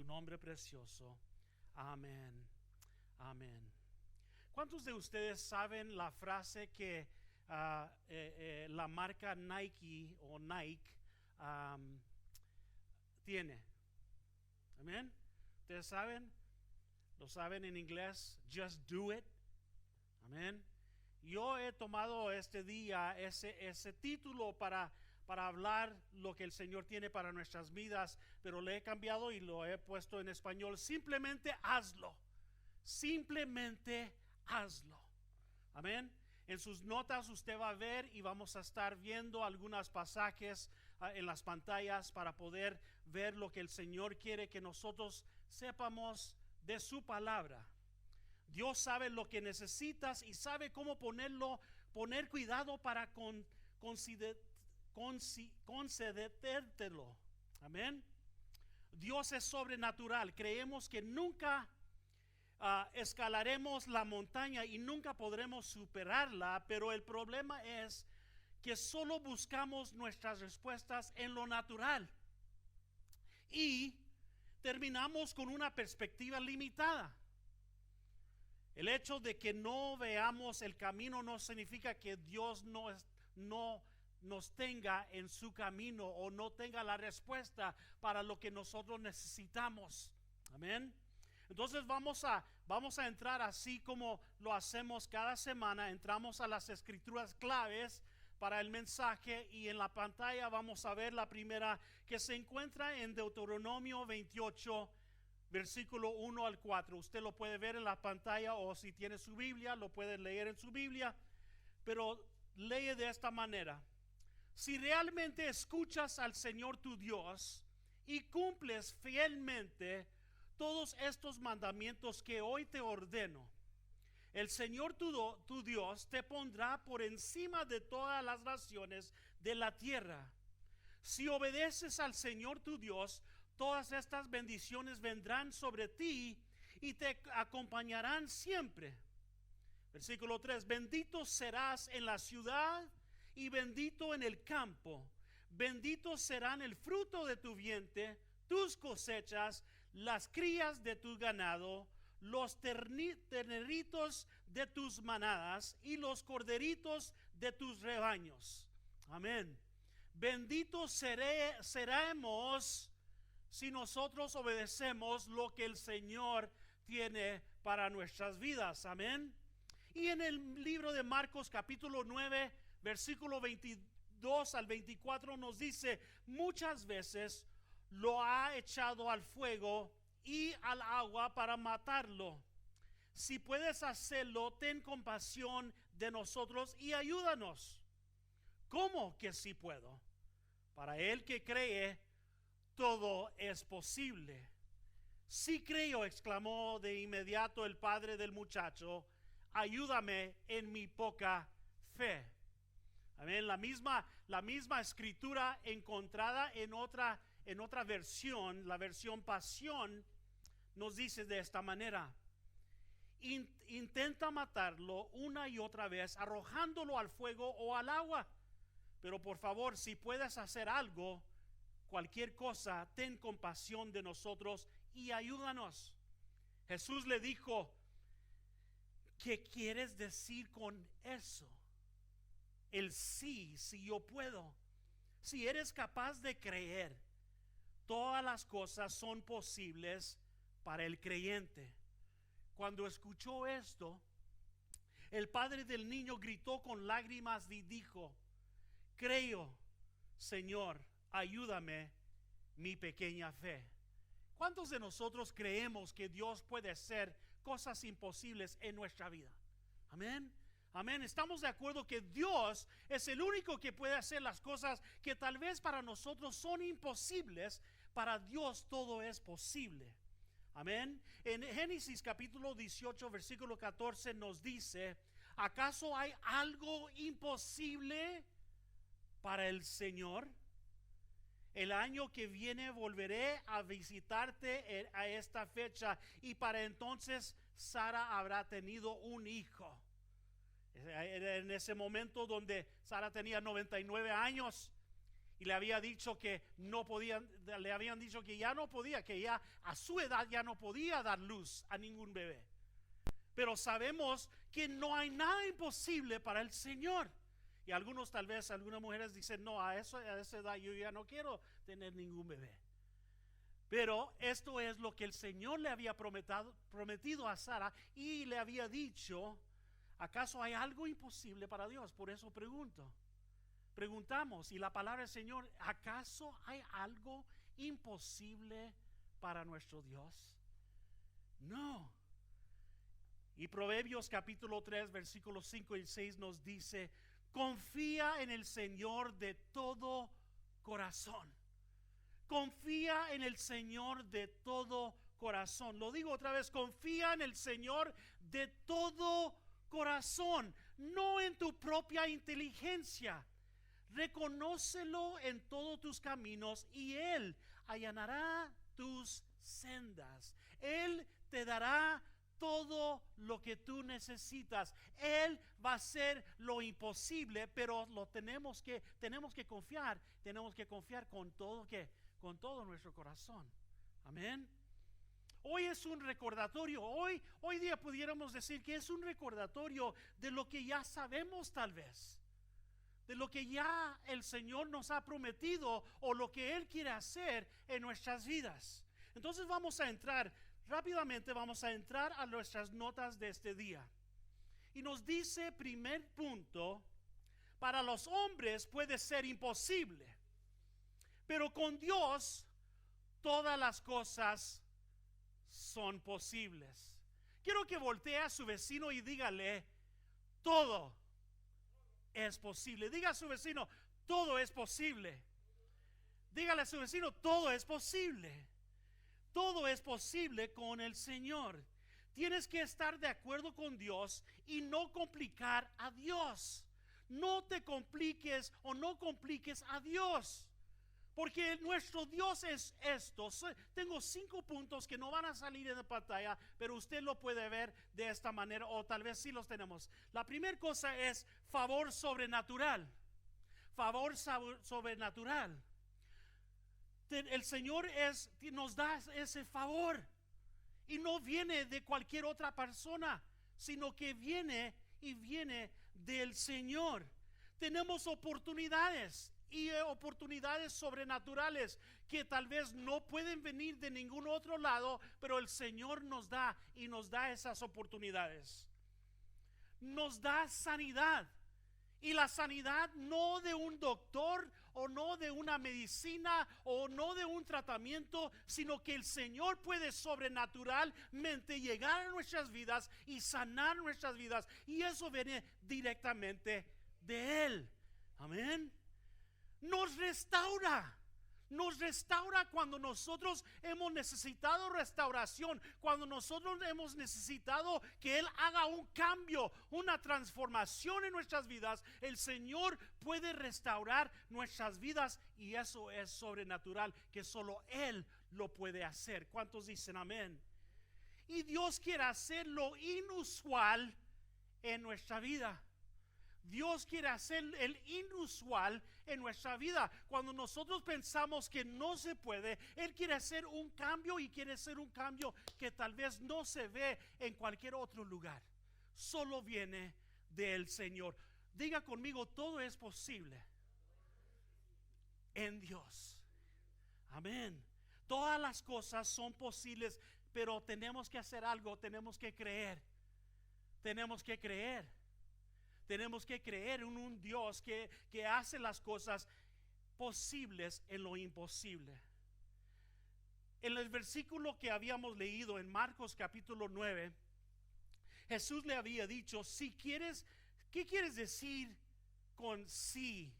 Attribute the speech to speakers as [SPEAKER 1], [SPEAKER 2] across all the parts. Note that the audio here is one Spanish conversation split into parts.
[SPEAKER 1] nombre precioso. Amén. Amén. ¿Cuántos de ustedes saben la frase que la marca Nike o Nike tiene? Amén. ¿Ustedes saben? ¿Lo saben en inglés? Just do it. Amén. Yo he tomado este día ese título para hablar lo que el Señor tiene para nuestras vidas, pero le he cambiado y lo he puesto en español. Simplemente hazlo. Simplemente hazlo. Amén. En sus notas usted va a ver y vamos a estar viendo algunos pasajes en las pantallas para poder ver lo que el Señor quiere que nosotros sepamos de su palabra. Dios sabe lo que necesitas y sabe cómo poner cuidado para concedértelo. Amén. Dios es sobrenatural. Creemos que nunca escalaremos la montaña y nunca podremos superarla, pero el problema es que solo buscamos nuestras respuestas en lo natural y terminamos con una perspectiva limitada. El hecho de que no veamos el camino no significa que Dios no nos tenga en su camino o no tenga la respuesta para lo que nosotros necesitamos. Amén. Entonces vamos a entrar así como lo hacemos cada semana. Entramos a las escrituras claves para el mensaje y en la pantalla vamos a ver la primera que se encuentra en Deuteronomio 28, versículo 1 al 4. Usted lo puede ver en la pantalla o si tiene su Biblia lo puede leer en su Biblia, pero lee de esta manera: si realmente escuchas al Señor tu Dios y cumples fielmente todos estos mandamientos que hoy te ordeno, el Señor tu Dios te pondrá por encima de todas las naciones de la tierra. Si obedeces al Señor tu Dios, todas estas bendiciones vendrán sobre ti y te acompañarán siempre. Versículo 3: bendito serás en la ciudad y bendito en el campo. Bendito serán el fruto de tu vientre, tus cosechas, las crías de tu ganado, los terneritos de tus manadas y los corderitos de tus rebaños. Amén. Benditos seremos si nosotros obedecemos lo que el Señor tiene para nuestras vidas. Amén. Y en el libro de Marcos capítulo 9 versículo 22 al 24 nos dice: muchas veces lo ha echado al fuego y al agua para matarlo. Si puedes hacerlo, ten compasión de nosotros y ayúdanos. ¿Cómo que sí puedo? Para el que cree, todo es posible. Sí creo, exclamó de inmediato el padre del muchacho, ayúdame en mi poca fe. Amén. La misma escritura encontrada en otra versión, la versión Pasión, nos dice de esta manera: intenta matarlo una y otra vez arrojándolo al fuego o al agua, pero por favor, si puedes hacer algo, cualquier cosa, ten compasión de nosotros y ayúdanos. Jesús le dijo: ¿qué quieres decir con eso? El sí, si yo puedo. Si eres capaz de creer, todas las cosas son posibles para el creyente. Cuando escuchó esto, el padre del niño gritó con lágrimas y dijo: creo, Señor, ayúdame mi pequeña fe. ¿Cuántos de nosotros creemos que Dios puede hacer cosas imposibles en nuestra vida? Amén. Amén. Estamos de acuerdo que Dios es el único que puede hacer las cosas que tal vez para nosotros son imposibles. Para Dios todo es posible. Amén. En Génesis capítulo 18 versículo 14 nos dice: ¿acaso hay algo imposible para el Señor? El año que viene volveré a visitarte a esta fecha y para entonces Sara habrá tenido un hijo. Era en ese momento donde Sara tenía 99 años y le había dicho que no podía, le habían dicho que ya no podía, que ya a su edad ya no podía dar luz a ningún bebé. Pero sabemos que no hay nada imposible para el Señor. Y algunos, tal vez, algunas mujeres dicen, no, a esa edad yo ya no quiero tener ningún bebé. Pero esto es lo que el Señor le había prometido a Sara, y le había dicho, ¿acaso hay algo imposible para Dios? Por eso preguntamos, y la palabra del Señor, ¿acaso hay algo imposible para nuestro Dios? No. Y Proverbios capítulo 3 versículos 5 y 6 nos dice, confía en el Señor de todo corazón. Confía en el Señor de todo corazón. Lo digo otra vez, confía en el Señor de todo corazón, no en tu propia inteligencia. Reconócelo en todos tus caminos y Él allanará tus sendas. Él te dará todo lo que tú necesitas. Él va a hacer lo imposible, pero tenemos que confiar. Tenemos que confiar con todo nuestro corazón. Amén. Hoy es un recordatorio. Hoy día pudiéramos decir que es un recordatorio de lo que ya sabemos, tal vez, de lo que ya el Señor nos ha prometido o lo que Él quiere hacer en nuestras vidas. Entonces rápidamente vamos a entrar a nuestras notas de este día. Y nos dice, primer punto, para los hombres puede ser imposible, pero con Dios todas las cosas son posibles. Quiero que voltee a su vecino y dígale, todo es posible. Diga a su vecino, todo es posible. Dígale a su vecino, todo es posible. Todo es posible con el Señor. Tienes que estar de acuerdo con Dios y no complicar a Dios. No te compliques o no compliques a Dios. Porque nuestro Dios es esto. Tengo 5 puntos que no van a salir en la pantalla, pero usted lo puede ver de esta manera, o tal vez sí los tenemos. La primera cosa es favor sobrenatural. Favor sobrenatural. El Señor nos da ese favor, y no viene de cualquier otra persona, sino que viene del Señor. Tenemos oportunidades y oportunidades sobrenaturales que tal vez no pueden venir de ningún otro lado, pero el Señor nos da esas oportunidades. Nos da sanidad, y la sanidad no de un doctor o no de una medicina o no de un tratamiento, sino que el Señor puede sobrenaturalmente llegar a nuestras vidas y sanar nuestras vidas, y eso viene directamente de Él. Amén. Nos restaura cuando nosotros hemos necesitado restauración, cuando nosotros hemos necesitado que Él haga un cambio, una transformación en nuestras vidas. El Señor puede restaurar nuestras vidas, y eso es sobrenatural, que solo Él lo puede hacer. ¿Cuántos dicen amén? Y Dios quiere hacer lo inusual en nuestra vida. Dios quiere hacer el inusual en nuestra vida. Cuando nosotros pensamos que no se puede, Él quiere hacer un cambio, y quiere hacer un cambio que tal vez no se ve en cualquier otro lugar. Solo viene del Señor. Diga conmigo, todo es posible en Dios. Amén. Todas las cosas son posibles, pero tenemos que hacer algo. Tenemos que creer. Tenemos que creer en un Dios que hace las cosas posibles en lo imposible. En el versículo que habíamos leído en Marcos capítulo 9, Jesús le había dicho, si quieres, ¿qué quieres decir con sí?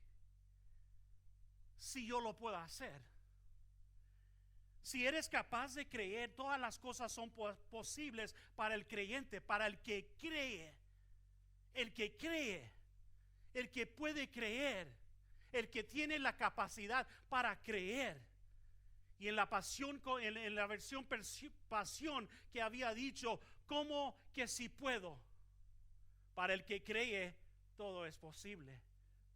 [SPEAKER 1] Si yo lo puedo hacer. Si eres capaz de creer, todas las cosas son posibles para el creyente, para el que cree. El que cree, el que puede creer, el que tiene la capacidad para creer. Y en la pasión, en la versión pasión, que había dicho, como que si puedo. Para el que cree, todo es posible.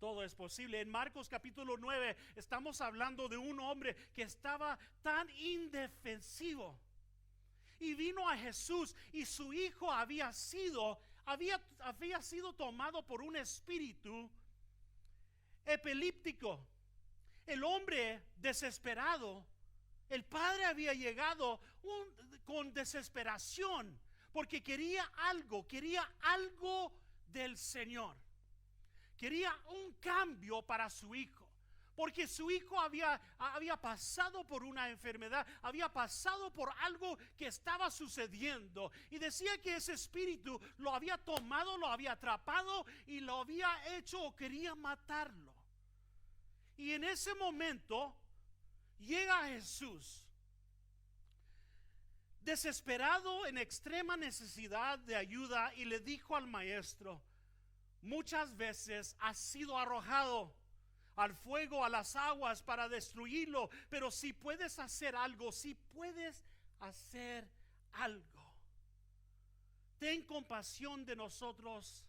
[SPEAKER 1] Todo es posible. En Marcos capítulo 9 estamos hablando de un hombre que estaba tan indefensivo. Y vino a Jesús y su hijo había sido tomado por un espíritu epiléptico. El hombre desesperado, el padre había llegado con desesperación porque quería algo del Señor. Quería un cambio para su hijo, porque su hijo había pasado por una enfermedad, había pasado por algo que estaba sucediendo, y decía que ese espíritu lo había tomado, lo había atrapado y lo había hecho o quería matarlo. Y en ese momento llega Jesús, desesperado, en extrema necesidad de ayuda, y le dijo al maestro: muchas veces has sido arrojado al fuego, a las aguas para destruirlo, pero si puedes hacer algo, ten compasión de nosotros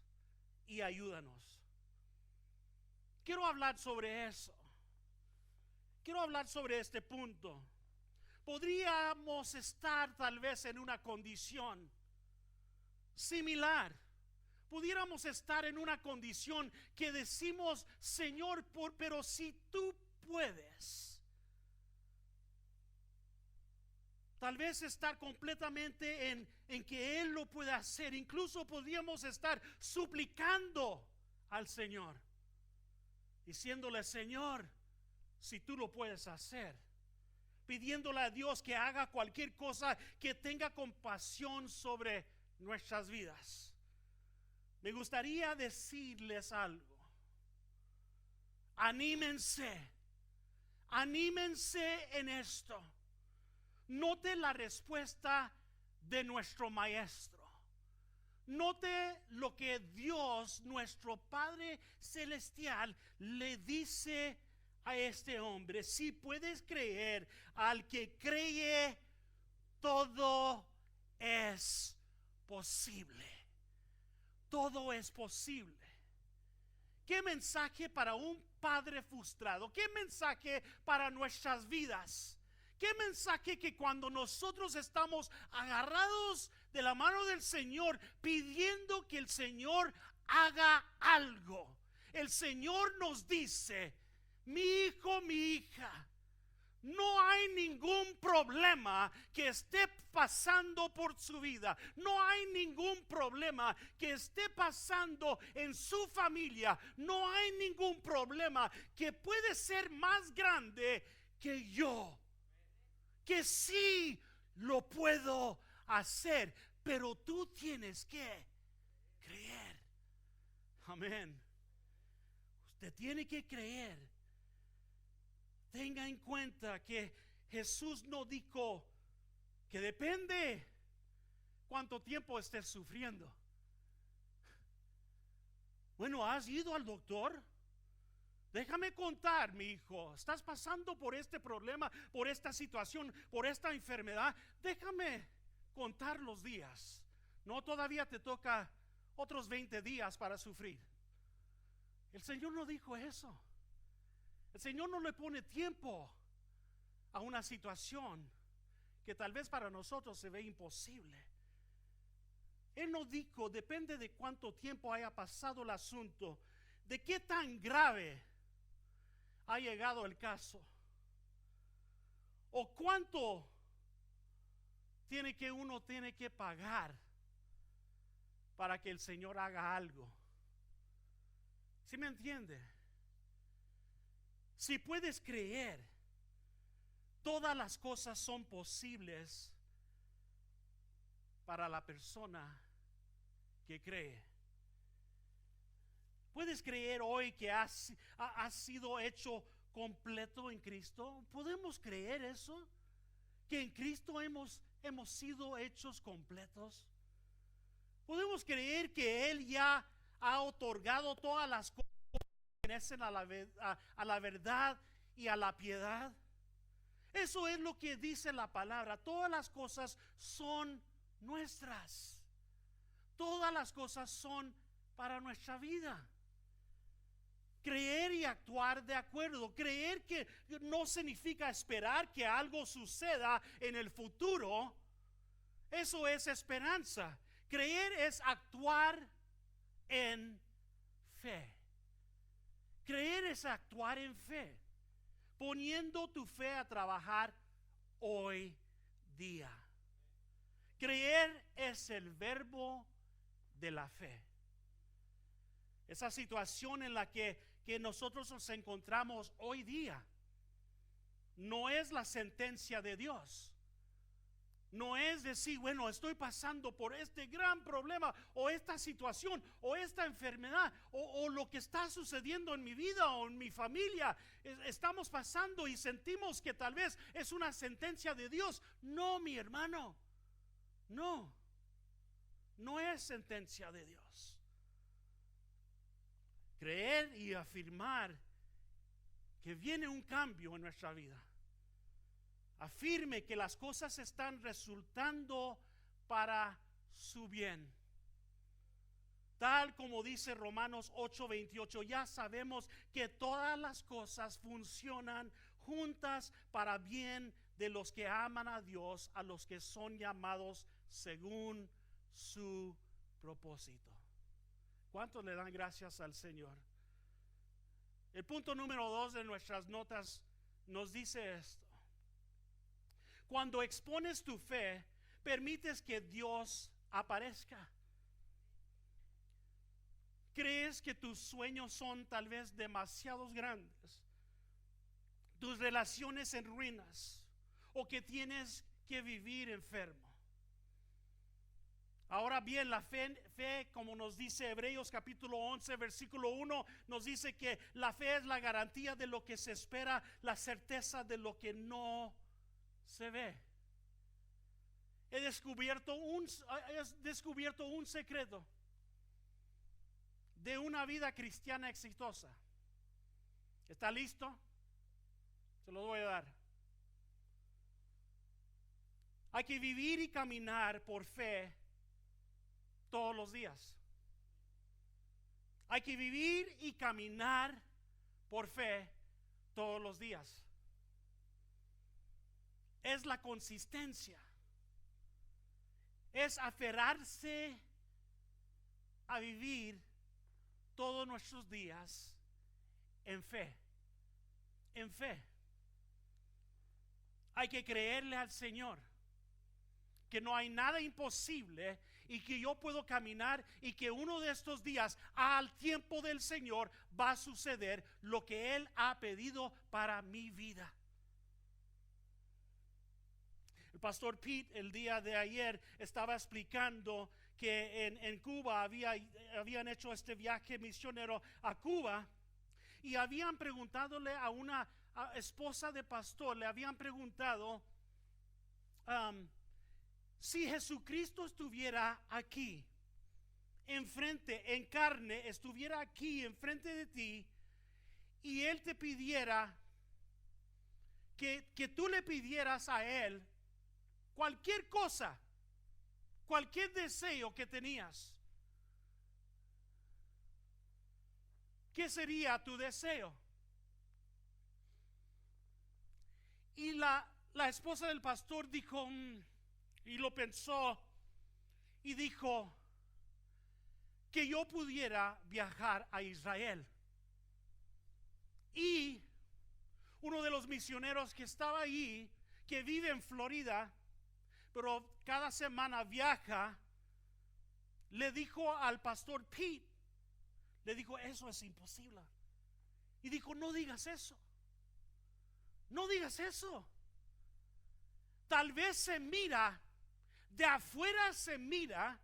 [SPEAKER 1] y ayúdanos. Quiero hablar sobre eso. Quiero hablar sobre este punto. Podríamos estar tal vez en una condición similar. Pudiéramos estar en una condición que decimos: Señor, pero si tú puedes. Tal vez estar completamente en que Él lo puede hacer. Incluso podríamos estar suplicando al Señor, diciéndole: Señor, si tú lo puedes hacer. Pidiéndole a Dios que haga cualquier cosa, que tenga compasión sobre nuestras vidas. Me gustaría decirles algo. Anímense en esto. Note la respuesta de nuestro maestro. Note lo que Dios, nuestro Padre Celestial, le dice a este hombre: si puedes creer, al que cree, todo es posible. Todo es posible. ¿Qué mensaje para un padre frustrado? ¿Qué mensaje para nuestras vidas? ¿Qué mensaje que cuando nosotros estamos agarrados de la mano del Señor, pidiendo que el Señor haga algo, el Señor nos dice: mi hijo, mi hija, no hay ningún problema que esté pasando por su vida. No hay ningún problema que esté pasando en su familia. No hay ningún problema que puede ser más grande que yo. Que sí lo puedo hacer, pero tú tienes que creer. Amén. Usted tiene que creer. Tenga en cuenta que Jesús no dijo que depende cuánto tiempo estés sufriendo. Bueno, ¿has ido al doctor? Déjame contar, mi hijo, estás pasando por este problema, por esta situación, por esta enfermedad. Déjame contar los días. No, todavía te toca otros 20 días para sufrir. El Señor no dijo eso. El Señor no le pone tiempo a una situación que tal vez para nosotros se ve imposible. Él no dijo: depende de cuánto tiempo haya pasado el asunto, de qué tan grave ha llegado el caso, o cuánto uno tiene que pagar para que el Señor haga algo. ¿Sí me entiende? Si puedes creer, todas las cosas son posibles para la persona que cree. ¿Puedes creer hoy que has sido hecho completo en Cristo? ¿Podemos creer eso? Que en Cristo hemos sido hechos completos. ¿Podemos creer que Él ya ha otorgado todas las cosas que pertenecen a la verdad y a la piedad? Eso es lo que dice la palabra. Todas las cosas son nuestras. Todas las cosas son para nuestra vida. Creer y actuar de acuerdo. Creer que no significa esperar que algo suceda en el futuro. Eso es esperanza. Creer es actuar en fe. Creer es actuar en fe, poniendo tu fe a trabajar hoy día. Creer es el verbo de la fe. Esa situación en la que nosotros nos encontramos hoy día no es la sentencia de Dios. No es decir, bueno, estoy pasando por este gran problema o esta situación o esta enfermedad o lo que está sucediendo en mi vida o en mi familia. Estamos pasando y sentimos que tal vez es una sentencia de Dios. No, mi hermano, no es sentencia de Dios. Creer y afirmar que viene un cambio en nuestra vida. Afirme que las cosas están resultando para su bien. Tal como dice Romanos 8:28, ya sabemos que todas las cosas funcionan juntas para bien de los que aman a Dios, a los que son llamados según su propósito. ¿Cuántos le dan gracias al Señor? El punto número 2 de nuestras notas nos dice esto. Cuando expones tu fe, permites que Dios aparezca. ¿Crees que tus sueños son tal vez demasiados grandes? ¿Tus relaciones en ruinas? ¿O que tienes que vivir enfermo? Ahora bien, la fe, como nos dice Hebreos capítulo 11, versículo 1, nos dice que la fe es la garantía de lo que se espera, la certeza de lo que no se ve. He descubierto un secreto de una vida cristiana exitosa. ¿Está listo? Se lo voy a dar. Hay que vivir y caminar por fe todos los días. Hay que vivir y caminar por fe todos los días. Es la consistencia. Es aferrarse a vivir todos nuestros días en fe. En fe. Hay que creerle al Señor que no hay nada imposible y que yo puedo caminar y que uno de estos días al tiempo del Señor va a suceder lo que Él ha pedido para mi vida. El pastor Pete el día de ayer estaba explicando que en Cuba habían hecho este viaje misionero a Cuba y habían preguntadole a una esposa de pastor, le habían preguntado si Jesucristo estuviera aquí, enfrente, en carne, estuviera aquí, enfrente de ti, y Él te pidiera que tú le pidieras a Él cualquier cosa, cualquier deseo que tenías, ¿qué sería tu deseo? Y la esposa del pastor dijo, y lo pensó, y dijo que yo pudiera viajar a Israel. Y uno de los misioneros que estaba allí, que vive en Florida, pero cada semana viaja, le dijo al pastor Pete, le dijo, eso es imposible. Y dijo, no digas eso. No digas eso. Tal vez se mira, de afuera se mira,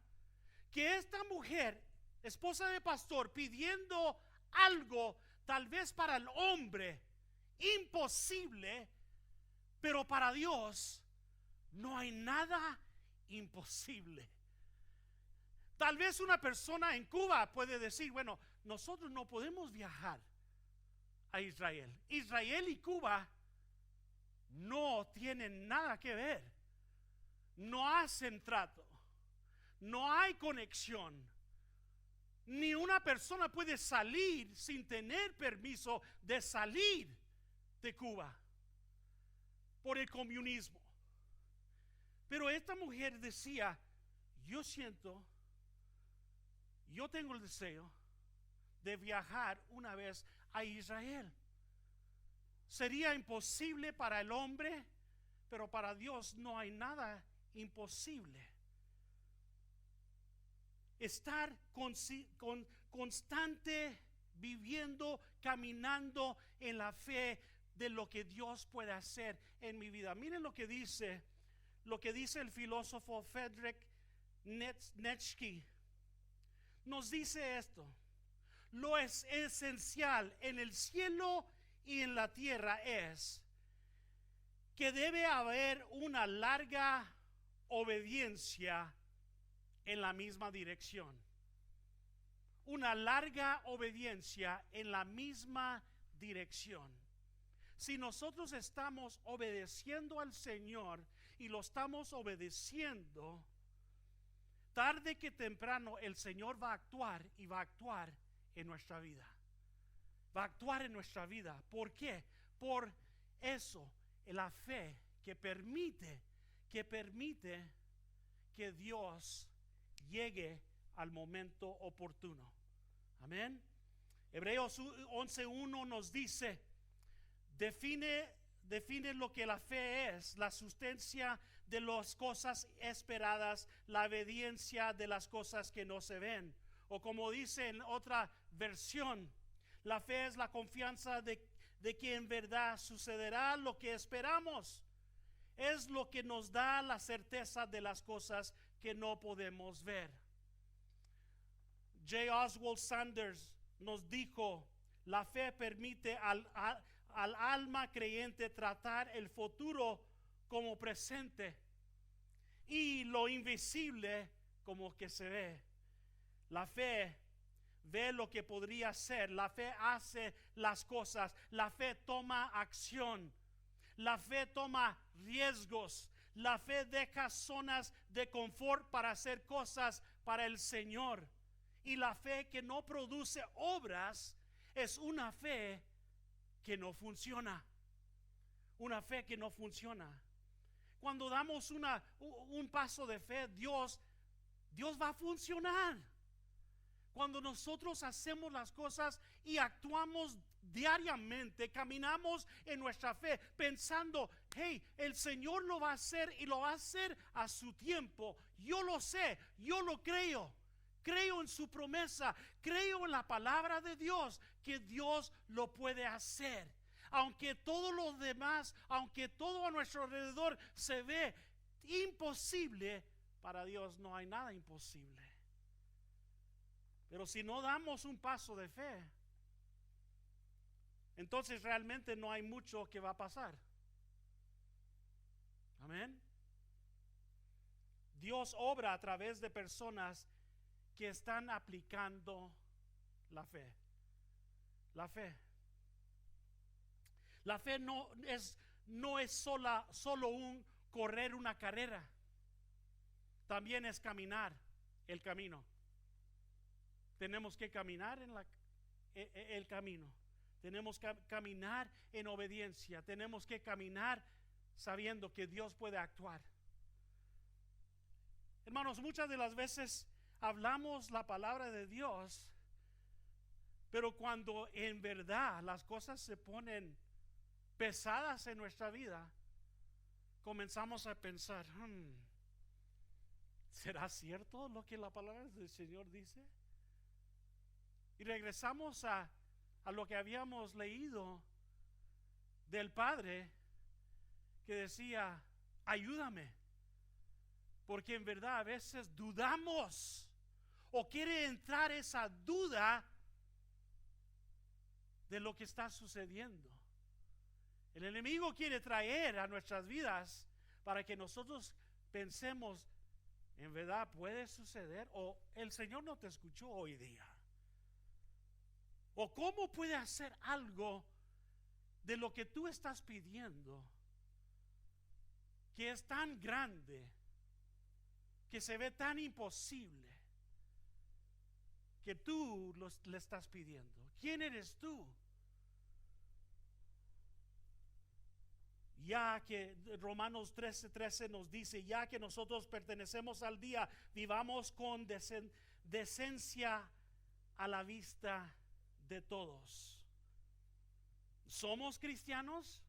[SPEAKER 1] que esta mujer, esposa de pastor, pidiendo algo, tal vez para el hombre, imposible, pero para Dios no hay nada imposible. Tal vez una persona en Cuba puede decir, bueno, nosotros no podemos viajar a Israel. Israel y Cuba no tienen nada que ver. No hacen trato. No hay conexión. Ni una persona puede salir sin tener permiso de salir de Cuba por el comunismo. Pero esta mujer decía, yo tengo el deseo de viajar una vez a Israel. Sería imposible para el hombre, pero para Dios no hay nada imposible. Estar constante viviendo, caminando en la fe de lo que Dios puede hacer en mi vida. Miren lo que dice el filósofo Friedrich Nietzsche. Nos dice esto: lo es esencial en el cielo y en la tierra es que debe haber una larga obediencia en la misma dirección. Una larga obediencia en la misma dirección. Si nosotros estamos obedeciendo al Señor y lo estamos obedeciendo, tarde que temprano el Señor va a actuar y va a actuar en nuestra vida. Va a actuar en nuestra vida. ¿Por qué? Por eso, la fe que permite que Dios llegue al momento oportuno. Amén. Hebreos 11:1 nos dice, define lo que la fe es: la sustancia de las cosas esperadas, la evidencia de las cosas que no se ven. O como dice en otra versión, la fe es la confianza de que en verdad sucederá lo que esperamos. Es lo que nos da la certeza de las cosas que no podemos ver. J. Oswald Sanders nos dijo, la fe permite al alma creyente tratar el futuro como presente y lo invisible como que se ve. La fe ve lo que podría ser, la fe hace las cosas, la fe toma acción, la fe toma riesgos, la fe deja zonas de confort para hacer cosas para el Señor. Y la fe que no produce obras es una fe que no funciona. Una fe que no funciona. Cuando damos un paso de fe, Dios va a funcionar. Cuando nosotros hacemos las cosas y actuamos diariamente, caminamos en nuestra fe pensando, hey, el Señor lo va a hacer y lo va a hacer a su tiempo. Yo lo sé, yo lo creo. Creo en su promesa, creo en la palabra de Dios, que Dios lo puede hacer. Aunque todo lo demás, aunque todo a nuestro alrededor se ve imposible, para Dios no hay nada imposible. Pero si no damos un paso de fe, entonces realmente no hay mucho que va a pasar. Amén. Dios obra a través de personas que están aplicando la fe. La fe. La fe no es solo un correr una carrera. También es caminar el camino. Tenemos que caminar en el camino. Tenemos que caminar en obediencia. Tenemos que caminar sabiendo que Dios puede actuar. Hermanos, muchas de las veces hablamos la palabra de Dios, pero cuando en verdad las cosas se ponen pesadas en nuestra vida, comenzamos a pensar, ¿será cierto lo que la palabra del Señor dice? Y regresamos a lo que habíamos leído del Padre que decía, ayúdame, porque en verdad a veces dudamos o quiere entrar esa duda de lo que está sucediendo. El enemigo quiere traer a nuestras vidas para que nosotros pensemos, ¿en verdad puede suceder? O el Señor no te escuchó hoy día. O cómo puede hacer algo de lo que tú estás pidiendo que es tan grande, que se ve tan imposible. que tú le estás pidiendo? ¿Quién eres tú? Ya que Romanos 13:13 nos dice, ya que nosotros pertenecemos al día, vivamos con decencia a la vista de todos. ¿Somos cristianos?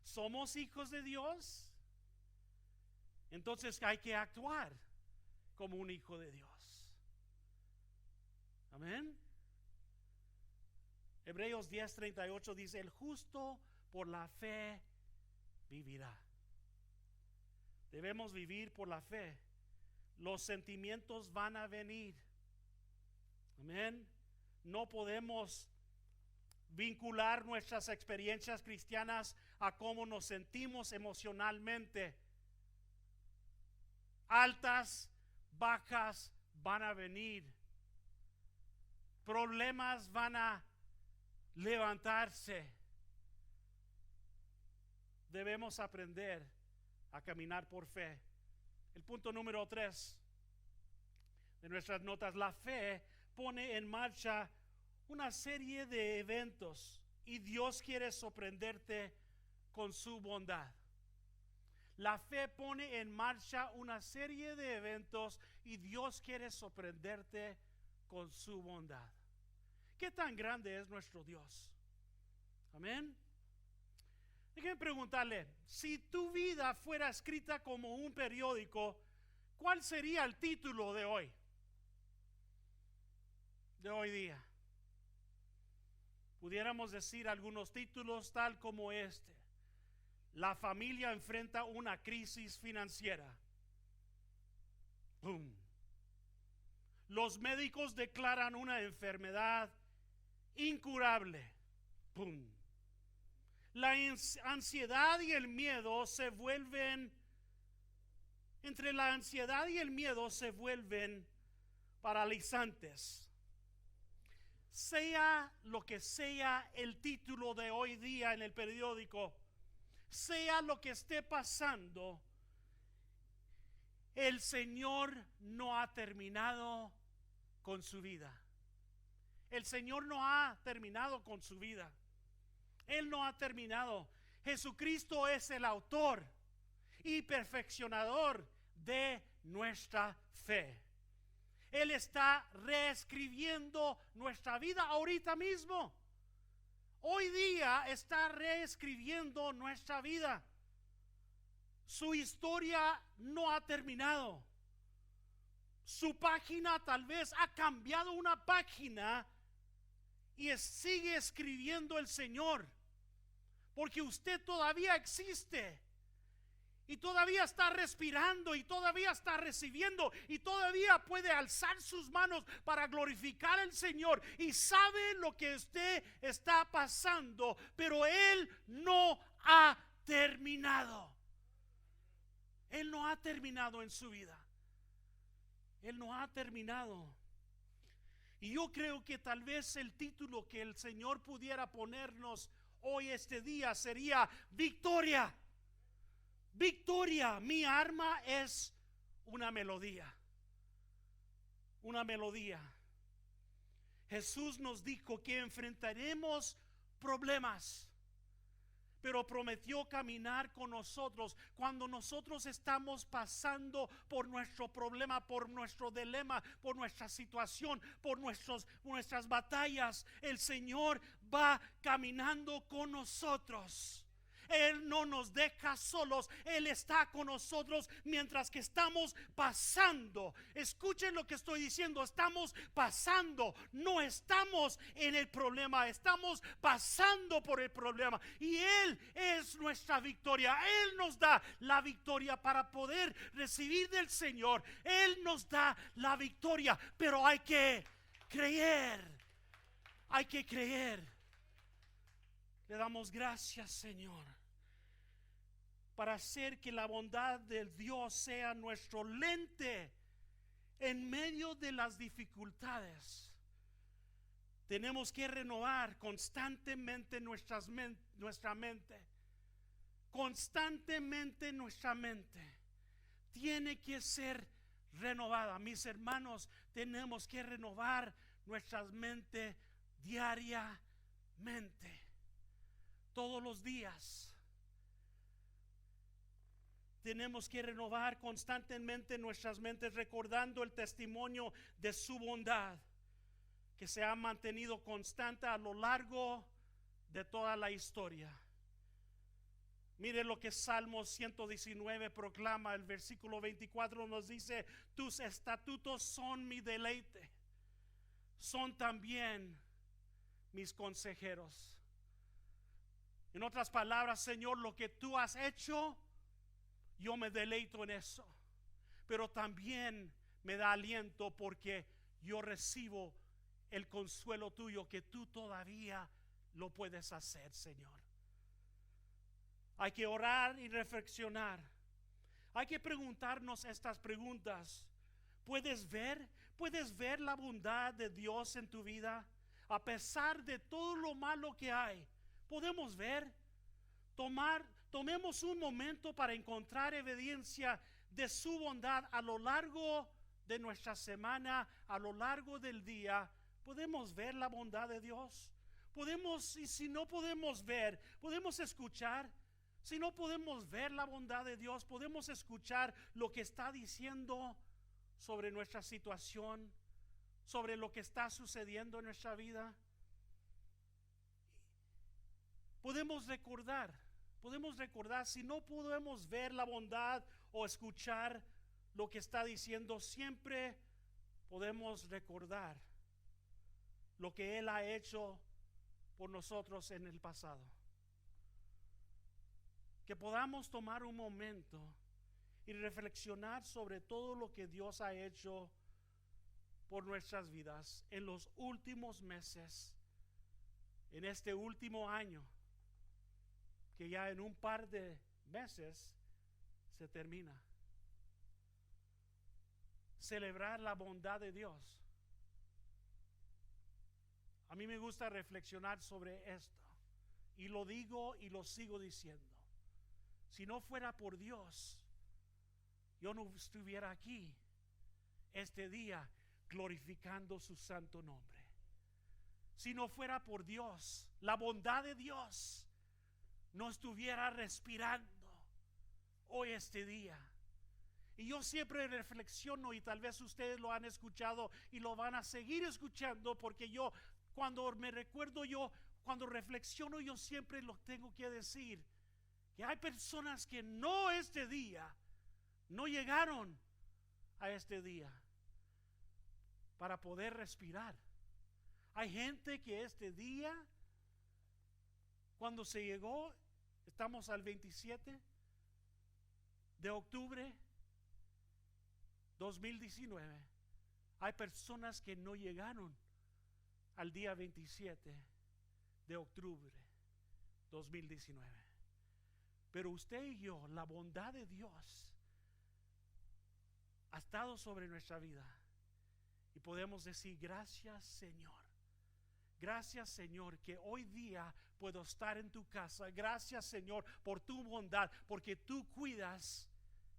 [SPEAKER 1] ¿Somos hijos de Dios? Entonces hay que actuar como un hijo de Dios. Amén. Hebreos 10:38 dice, el justo por la fe vivirá. Debemos vivir por la fe. Los sentimientos van a venir. Amén. No podemos vincular nuestras experiencias cristianas a cómo nos sentimos emocionalmente. Altas, bajas van a venir. Problemas van a levantarse. Debemos aprender a caminar por fe. El punto número 3 de nuestras notas: la fe pone en marcha una serie de eventos y Dios quiere sorprenderte con su bondad. La fe pone en marcha una serie de eventos y Dios quiere sorprenderte con su bondad. ¿Qué tan grande es nuestro Dios? Amén. Déjenme preguntarle, si tu vida fuera escrita como un periódico, ¿cuál sería el título de hoy? De hoy día. Pudiéramos decir algunos títulos tal como este: la familia enfrenta una crisis financiera. ¡Pum! Los médicos declaran una enfermedad incurable. ¡Pum! La ansiedad y el miedo se vuelven, entre la ansiedad y el miedo se vuelven paralizantes. Sea lo que sea el título de hoy día en el periódico, sea lo que esté pasando, el Señor no ha terminado con su vida. El Señor no ha terminado con su vida. Él no ha terminado. Jesucristo es el autor y perfeccionador de nuestra fe. Él está reescribiendo nuestra vida ahorita mismo. Hoy día está reescribiendo nuestra vida. Su historia no ha terminado. Su página tal vez ha cambiado una página y sigue escribiendo el Señor, porque usted todavía existe y todavía está respirando y todavía está recibiendo y todavía puede alzar sus manos para glorificar al Señor, y sabe lo que usted está pasando, pero Él no ha terminado. Él no ha terminado en su vida. Él no ha terminado. Y yo creo que tal vez el título que el Señor pudiera ponernos hoy, este día, sería victoria. Victoria. Mi arma es una melodía. Una melodía. Jesús nos dijo que enfrentaremos problemas, pero prometió caminar con nosotros cuando nosotros estamos pasando por nuestro problema, por nuestro dilema, por nuestra situación, por nuestras batallas. El Señor va caminando con nosotros. Él no nos deja solos. Él está con nosotros mientras que estamos pasando. Escuchen lo que estoy diciendo. Estamos pasando. No estamos en el problema. Estamos pasando por el problema. Y Él es nuestra victoria. Él nos da la victoria para poder recibir del Señor. Él nos da la victoria. Pero hay que creer. Hay que creer. Le damos gracias, Señor, para hacer que la bondad de Dios sea nuestro lente en medio de las dificultades. Tenemos que renovar constantemente nuestra mente. Constantemente nuestra mente tiene que ser renovada. Mis hermanos, tenemos que renovar nuestras mentes diariamente, todos los días. Tenemos que renovar constantemente nuestras mentes, recordando el testimonio de su bondad que se ha mantenido constante a lo largo de toda la historia. Mire lo que Salmo 119 proclama. El versículo 24 nos dice: tus estatutos son mi deleite, son también mis consejeros. En otras palabras, Señor, lo que tú has hecho, yo me deleito en eso, pero también me da aliento porque yo recibo el consuelo tuyo, que tú todavía lo puedes hacer, Señor. Hay que orar y reflexionar. Hay que preguntarnos estas preguntas. ¿Puedes ver la bondad de Dios en tu vida? A pesar de todo lo malo que hay, podemos ver. Tomemos un momento para encontrar evidencia de su bondad a lo largo de nuestra semana, a lo largo del día. Podemos ver la bondad de Dios. Y si no podemos ver, podemos escuchar. Si no podemos ver la bondad de Dios, podemos escuchar lo que está diciendo sobre nuestra situación, sobre lo que está sucediendo en nuestra vida. Podemos recordar, si no podemos ver la bondad o escuchar lo que está diciendo, siempre podemos recordar lo que Él ha hecho por nosotros en el pasado. Que podamos tomar un momento y reflexionar sobre todo lo que Dios ha hecho por nuestras vidas en los últimos meses, en este último año, que ya en un par de meses se termina. Celebrar la bondad de Dios. A mí me gusta reflexionar sobre esto, y lo digo y lo sigo diciendo. Si no fuera por Dios, yo no estuviera aquí este día glorificando su santo nombre. Si no fuera por Dios, la bondad de Dios, no estuviera respirando hoy este día. Y yo siempre reflexiono, y tal vez ustedes lo han escuchado y lo van a seguir escuchando, porque cuando reflexiono, yo siempre lo tengo que decir, que hay personas que este día no llegaron a este día para poder respirar. Hay gente que este día, cuando se llegó, estamos al 27 de octubre 2019, hay personas que no llegaron al día 27 de octubre 2019. Pero usted y yo, la bondad de Dios ha estado sobre nuestra vida, y podemos decir: gracias, Señor. Gracias, Señor, que hoy día puedo estar en tu casa. Gracias, Señor, por tu bondad, porque tú cuidas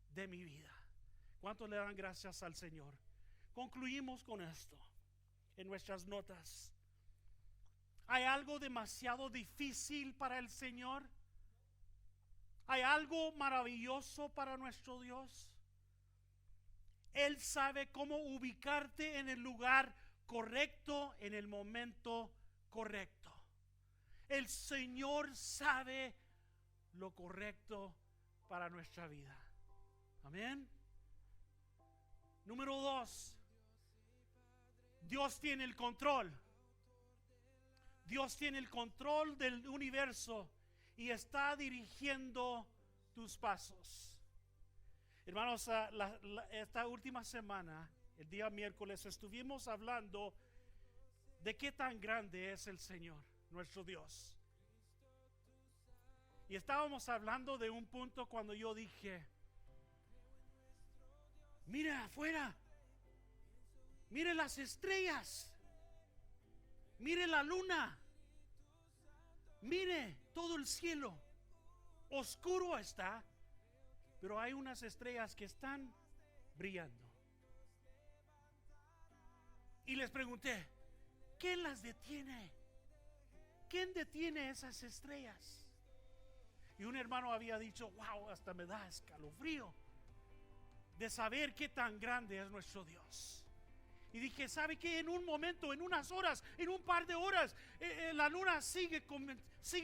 [SPEAKER 1] de mi vida. ¿Cuántos le dan gracias al Señor? Concluimos con esto en nuestras notas. ¿Hay algo demasiado difícil para el Señor? ¿Hay algo maravilloso para nuestro Dios? Él sabe cómo ubicarte en el lugar correcto, en el momento correcto. El Señor sabe lo correcto para nuestra vida. Amén. Número 2, Dios tiene el control. Dios tiene el control del universo y está dirigiendo tus pasos. Hermanos, esta última semana, el día miércoles, estuvimos hablando de qué tan grande es el Señor, nuestro Dios. Y estábamos hablando de un punto cuando yo dije: mire afuera, mire las estrellas, mire la luna, mire todo el cielo. Oscuro está, pero hay unas estrellas que están brillando. Y les pregunté, ¿quién las detiene? ¿Quién detiene esas estrellas? Y un hermano había dicho, wow, hasta me da escalofrío de saber qué tan grande es nuestro Dios. Y dije, ¿sabe qué? En un momento, en unas horas, en un par de horas, la luna sigue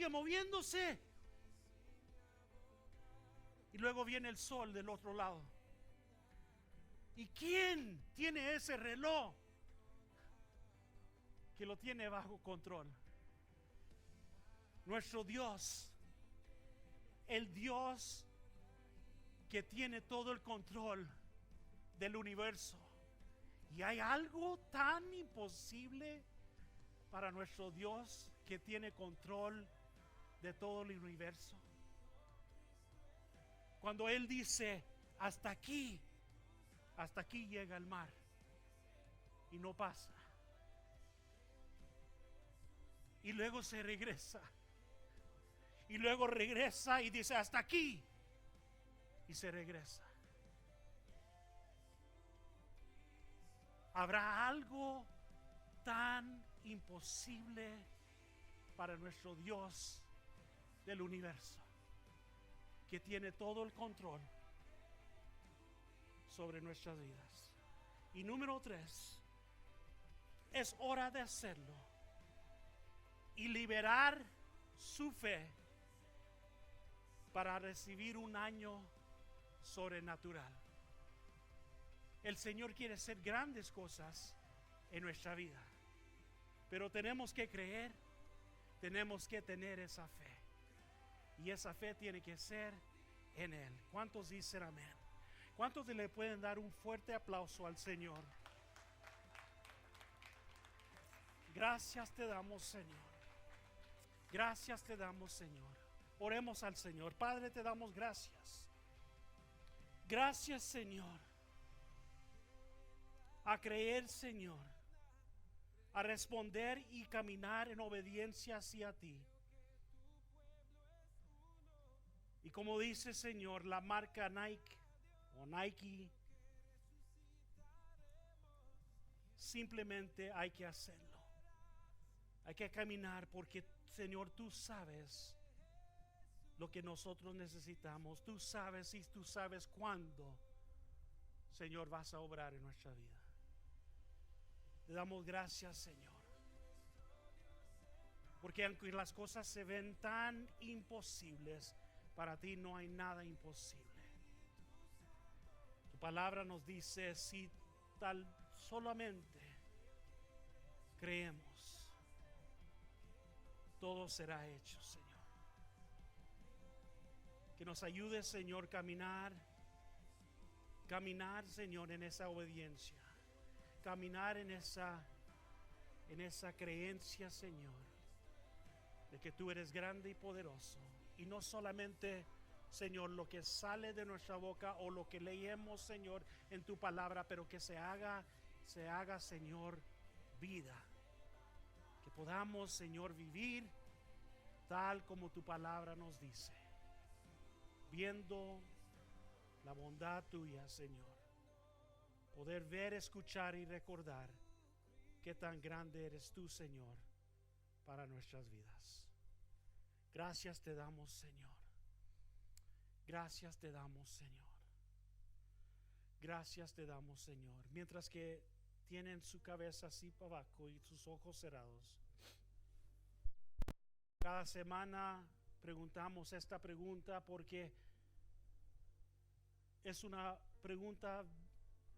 [SPEAKER 1] moviéndose. Y luego viene el sol del otro lado. ¿Y quién tiene ese reloj que lo tiene bajo control? Nuestro Dios, el Dios que tiene todo el control del universo. ¿Y hay algo tan imposible para nuestro Dios que tiene control de todo el universo? Cuando Él dice, hasta aquí llega el mar y no pasa. Y luego se regresa. Y luego regresa y dice, hasta aquí. Y se regresa. ¿Habrá algo tan imposible para nuestro Dios del universo, que tiene todo el control sobre nuestras vidas? Y número 3, es hora de hacerlo y liberar su fe para recibir un año sobrenatural. El Señor quiere hacer grandes cosas en nuestra vida, pero tenemos que creer, tenemos que tener esa fe, y esa fe tiene que ser en Él. ¿Cuántos dicen amén? ¿Cuántos le pueden dar un fuerte aplauso al Señor? Gracias te damos, Señor. Gracias te damos, Señor. Oremos al Señor. Padre, te damos gracias. Gracias, Señor. A creer, Señor, a responder y caminar en obediencia hacia ti. Y como dice, Señor, la marca Nike o Nike, simplemente hay que hacerlo. Hay que caminar porque, Señor, tú sabes lo que nosotros necesitamos. Tú sabes y tú sabes cuándo, Señor, vas a obrar en nuestra vida. Te damos gracias, Señor, porque aunque las cosas se ven tan imposibles, para ti no hay nada imposible. Tu palabra nos dice, si tal solamente creemos, todo será hecho, Señor. Que nos ayude, Señor, caminar, Señor, en esa obediencia. Caminar en esa creencia, Señor, de que tú eres grande y poderoso. Y no solamente, Señor, lo que sale de nuestra boca o lo que leemos, Señor, en tu palabra, pero que se haga, Señor, vida. Que podamos, Señor, vivir tal como tu palabra nos dice, viendo la bondad tuya, Señor. Poder ver, escuchar y recordar qué tan grande eres tú, Señor, para nuestras vidas. Gracias te damos, Señor. Gracias te damos, Señor. Gracias te damos, Señor. Mientras que tienen su cabeza así para abajo y sus ojos cerrados, cada semana preguntamos esta pregunta porque es una pregunta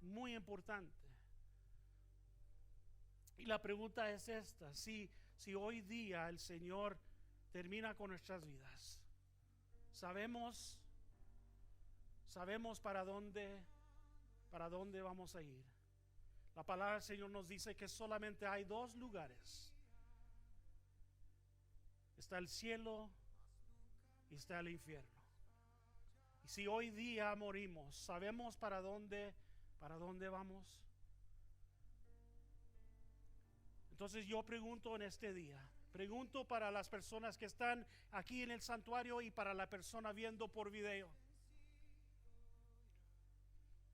[SPEAKER 1] muy importante. Y la pregunta es esta: si hoy día el Señor termina con nuestras vidas, sabemos para dónde vamos a ir. La palabra del Señor nos dice que solamente hay 2 lugares. Está el cielo y está el infierno. Y si hoy día morimos, ¿sabemos para dónde vamos? Entonces yo pregunto en este día, pregunto para las personas que están aquí en el santuario y para la persona viendo por video: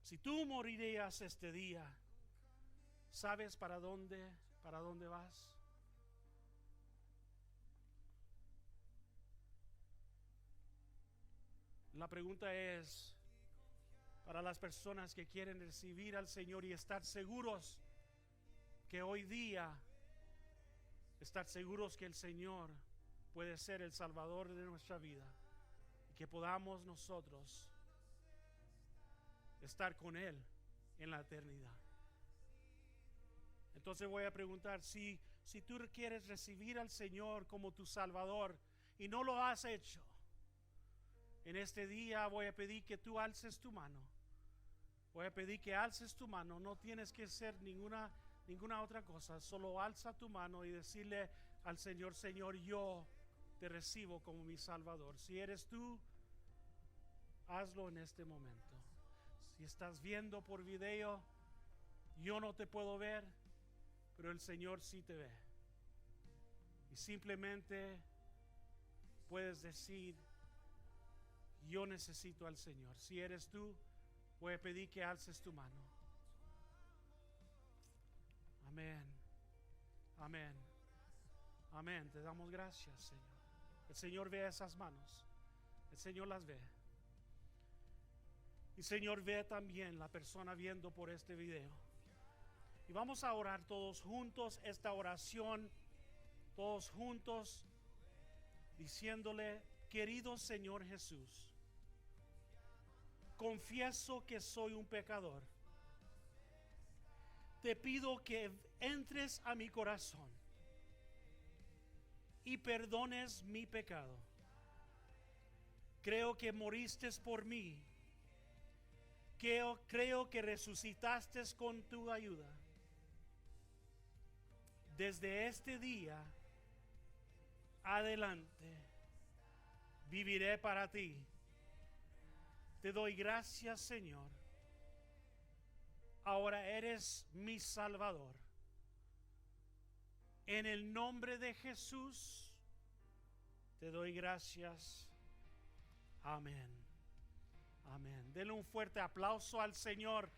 [SPEAKER 1] si tú morirías este día, ¿Sabes para dónde vas? La pregunta es para las personas que quieren recibir al Señor y estar seguros que hoy día, estar seguros que el Señor puede ser el Salvador de nuestra vida y que podamos nosotros estar con Él en la eternidad. Entonces voy a preguntar, si tú quieres recibir al Señor como tu Salvador y no lo has hecho, en este día voy a pedir que tú alces tu mano. Voy a pedir que alces tu mano. No tienes que hacer ninguna otra cosa. Solo alza tu mano y decirle al Señor: Señor, yo te recibo como mi Salvador. Si eres tú, hazlo en este momento. Si estás viendo por video, yo no te puedo ver, pero el Señor sí te ve. Y simplemente puedes decir: yo necesito al Señor. Si eres tú, voy a pedir que alces tu mano. Amén. Amén. Amén. Te damos gracias, Señor. El Señor ve esas manos. El Señor las ve. Y Señor, ve también la persona viendo por este video. Y vamos a orar todos juntos esta oración, todos juntos, diciéndole: querido Señor Jesús, confieso que soy un pecador. Te pido que entres a mi corazón y perdones mi pecado. Creo que moriste por mí. Creo que resucitaste con tu ayuda. Desde este día adelante viviré para ti. Te doy gracias, Señor. Ahora eres mi Salvador. En el nombre de Jesús te doy gracias. Amén. Amén. Denle un fuerte aplauso al Señor.